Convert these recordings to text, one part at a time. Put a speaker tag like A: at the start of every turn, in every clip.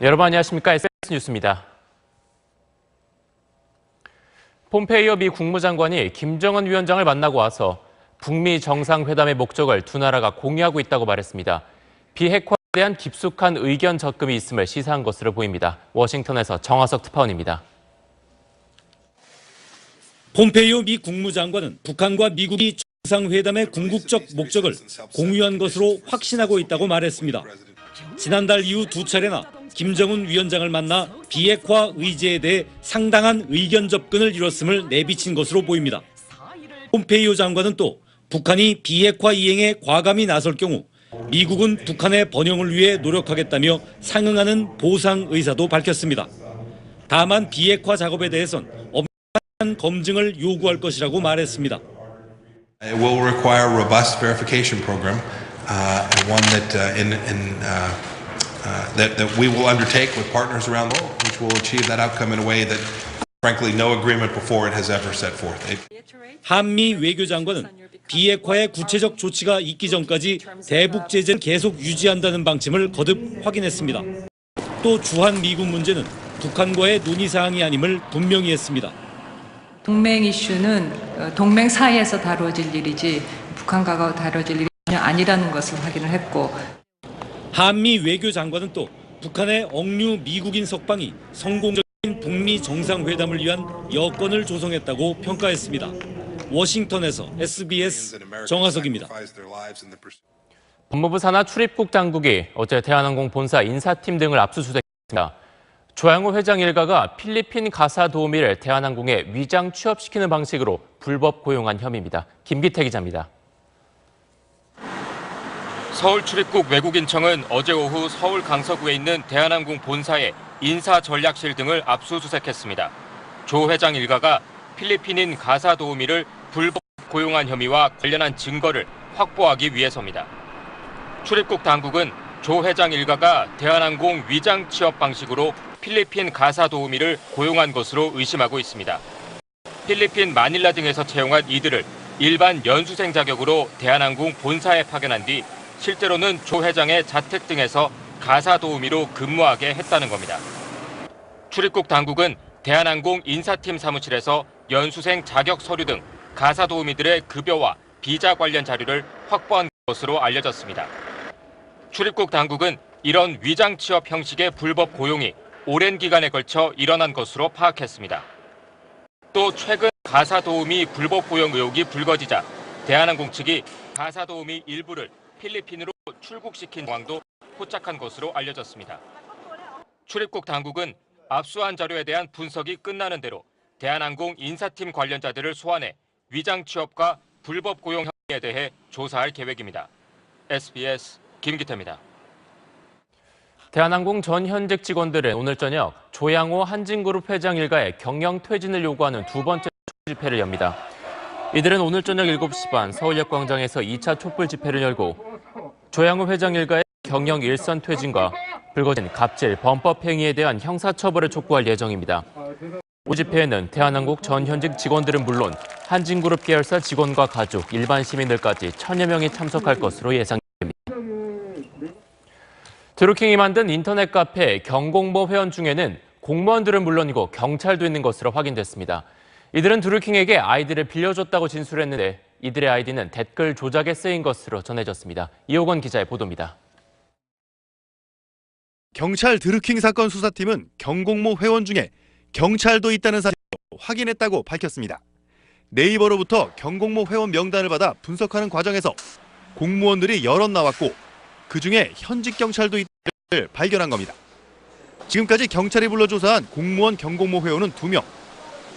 A: 여러분 안녕하십니까? SBS 뉴스입니다. 폼페이오 미 국무장관이 김정은 위원장을 만나고 와서 북미 정상회담의 목적을 두 나라가 공유하고 있다고 말했습니다. 비핵화에 대한 깊숙한 의견 접근이 있음을 시사한 것으로 보입니다. 워싱턴에서 정화석 특파원입니다.
B: 폼페이오 미 국무장관은 북한과 미국이 정상회담의 궁극적 목적을 공유한 것으로 확신하고 있다고 말했습니다. 지난달 이후 두 차례나 김정은 위원장을 만나 비핵화 의제에 대해 상당한 의견 접근을 이뤘음을 내비친 것으로 보입니다. 폼페이오 장관은 또 북한이 비핵화 이행에 과감히 나설 경우 미국은 북한의 번영을 위해 노력하겠다며 상응하는 보상 의사도 밝혔습니다. 다만 비핵화 작업에 대해선 엄격한 검증을 요구할 것이라고 말했습니다.
C: It will require a robust verification program, one that we will undertake with partners around the world, which will achieve that outcome in a way that, frankly, no agreement before it has ever set forth.
B: 한미 외교장관은 비핵화의 구체적 조치가 있기 전까지 대북 제재를 계속 유지한다는 방침을 거듭 확인했습니다. 또 주한 미군 문제는 북한과의 논의 사항이 아님을 분명히 했습니다.
D: 동맹 이슈는 동맹 사이에서 다뤄질 일이지 북한과 다뤄질 일이 전혀 아니라는 것을 확인을 했고,
B: 한미 외교장관은 또 북한의 억류 미국인 석방이 성공적인 북미 정상회담을 위한 여건을 조성했다고 평가했습니다. 워싱턴에서 SBS 정화석입니다.
A: 법무부 산하 출입국 당국이 어제 대한항공 본사 인사팀 등을 압수수색했습니다. 조양호 회장 일가가 필리핀 가사 도우미를 대한항공에 위장 취업시키는 방식으로 불법 고용한 혐의입니다. 김기태 기자입니다.
E: 서울출입국 외국인청은 어제 오후 서울 강서구에 있는 대한항공 본사의 인사전략실 등을 압수수색했습니다. 조 회장 일가가 필리핀인 가사 도우미를 불법 고용한 혐의와 관련한 증거를 확보하기 위해서입니다. 출입국 당국은 조 회장 일가가 대한항공 위장 취업 방식으로 필리핀 가사 도우미를 고용한 것으로 의심하고 있습니다. 필리핀 마닐라 등에서 채용한 이들을 일반 연수생 자격으로 대한항공 본사에 파견한 뒤 실제로는 조 회장의 자택 등에서 가사 도우미로 근무하게 했다는 겁니다. 출입국 당국은 대한항공 인사팀 사무실에서 연수생 자격 서류 등 가사 도우미들의 급여와 비자 관련 자료를 확보한 것으로 알려졌습니다. 출입국 당국은 이런 위장 취업 형식의 불법 고용이 오랜 기간에 걸쳐 일어난 것으로 파악했습니다. 또 최근 가사 도우미 불법 고용 의혹이 불거지자 대한항공 측이 가사 도우미 일부를 필리핀으로 출국시킨 상황도 포착한 것으로 알려졌습니다. 출입국 당국은 압수한 자료에 대한 분석이 끝나는 대로 대한항공 인사팀 관련자들을 소환해 위장 취업과 불법 고용 혐의에 대해 조사할 계획입니다. SBS 김기태입니다.
A: 대한항공 전 현직 직원들은 오늘 저녁 조양호 한진그룹 회장 일가의 경영 퇴진을 요구하는 두 번째 촛불 집회를 엽니다. 이들은 오늘 저녁 7시 반 서울역 광장에서 2차 촛불 집회를 열고 조양호 회장 일가의 경영 일선 퇴진과 불거진 갑질, 범법 행위에 대한 형사처벌을 촉구할 예정입니다. 이 집회에는 대한항공 전 현직 직원들은 물론 한진그룹 계열사 직원과 가족, 일반 시민들까지 1000여 명이 참석할 것으로 예상됩니다. 드루킹이 만든 인터넷 카페 경공모 회원 중에는 공무원들은 물론이고 경찰도 있는 것으로 확인됐습니다. 이들은 드루킹에게 아이디를 빌려줬다고 진술했는데 이들의 아이디는 댓글 조작에 쓰인 것으로 전해졌습니다. 이호건 기자의 보도입니다.
F: 경찰 드루킹 사건 수사팀은 경공모 회원 중에 경찰도 있다는 사실을 확인했다고 밝혔습니다. 네이버로부터 경공모 회원 명단을 받아 분석하는 과정에서 공무원들이 여럿 나왔고 그중에 현직 경찰도 있다를 발견한 겁니다. 지금까지 경찰이 불러 조사한 공무원 경공모 회원은 2명.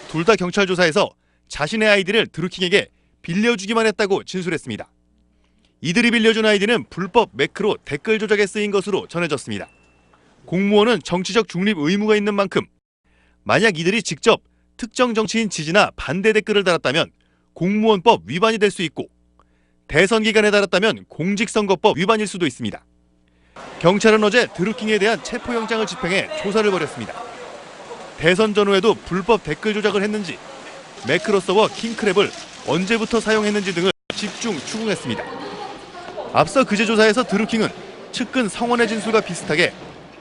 F: 둘 다 경찰 조사에서 자신의 아이디를 드루킹에게 빌려주기만 했다고 진술했습니다. 이들이 빌려준 아이디는 불법 매크로 댓글 조작에 쓰인 것으로 전해졌습니다. 공무원은 정치적 중립 의무가 있는 만큼 만약 이들이 직접 특정 정치인 지지나 반대 댓글을 달았다면 공무원법 위반이 될 수 있고 대선 기간에 달았다면 공직선거법 위반일 수도 있습니다. 경찰은 어제 드루킹에 대한 체포영장을 집행해 조사를 벌였습니다. 대선 전후에도 불법 댓글 조작을 했는지, 매크로 서버 킹크랩을 언제부터 사용했는지 등을 집중 추궁했습니다. 앞서 그제 조사에서 드루킹은 측근 성원의 진술과 비슷하게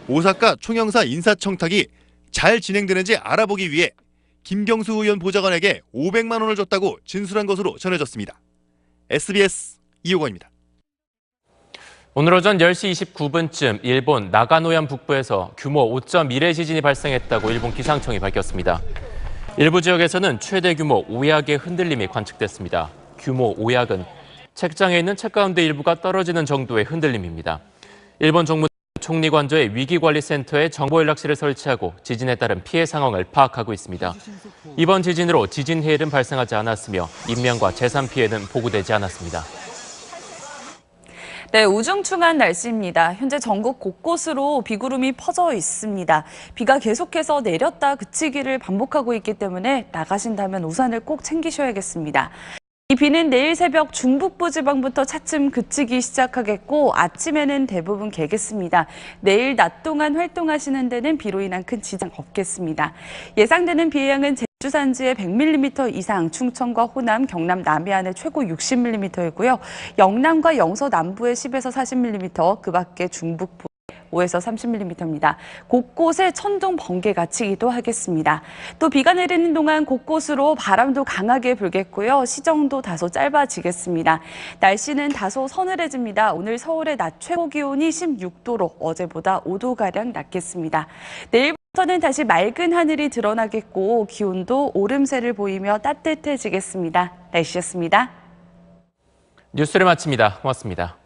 F: 오사카 총영사 인사청탁이 잘 진행되는지 알아보기 위해 김경수 의원 보좌관에게 500만 원을 줬다고 진술한 것으로 전해졌습니다. SBS 이호건입니다.
A: 오늘 오전 10시 29분쯤 일본 나가노현 북부에서 규모 5.1의 지진이 발생했다고 일본 기상청이 밝혔습니다. 일부 지역에서는 최대 규모 5약의 흔들림이 관측됐습니다. 규모 5약은 책장에 있는 책 가운데 일부가 떨어지는 정도의 흔들림입니다. 일본 정부 총리관저의 위기관리센터에 정보연락실을 설치하고 지진에 따른 피해 상황을 파악하고 있습니다. 이번 지진으로 지진 해일은 발생하지 않았으며 인명과 재산 피해는 보고되지 않았습니다.
G: 네, 우중충한 날씨입니다. 현재 전국 곳곳으로 비구름이 퍼져 있습니다. 비가 계속해서 내렸다 그치기를 반복하고 있기 때문에 나가신다면 우산을 꼭 챙기셔야겠습니다. 이 비는 내일 새벽 중북부 지방부터 차츰 그치기 시작하겠고 아침에는 대부분 개겠습니다. 내일 낮 동안 활동하시는 데는 비로 인한 큰 지장 없겠습니다. 예상되는 비의 양은 제주 산지에 100mm 이상, 충청과 호남, 경남 남해안에 최고 60mm이고요. 영남과 영서 남부에 10에서 40mm, 그 밖에 중북부 5에서 30mm입니다. 곳곳에 천둥, 번개가 치기도 하겠습니다. 또 비가 내리는 동안 곳곳으로 바람도 강하게 불겠고요. 시정도 다소 짧아지겠습니다. 날씨는 다소 서늘해집니다. 오늘 서울의 낮 최고 기온이 16도로 어제보다 5도가량 낮겠습니다. 내일부터는 다시 맑은 하늘이 드러나겠고 기온도 오름세를 보이며 따뜻해지겠습니다. 날씨였습니다.
A: 뉴스를 마칩니다. 고맙습니다.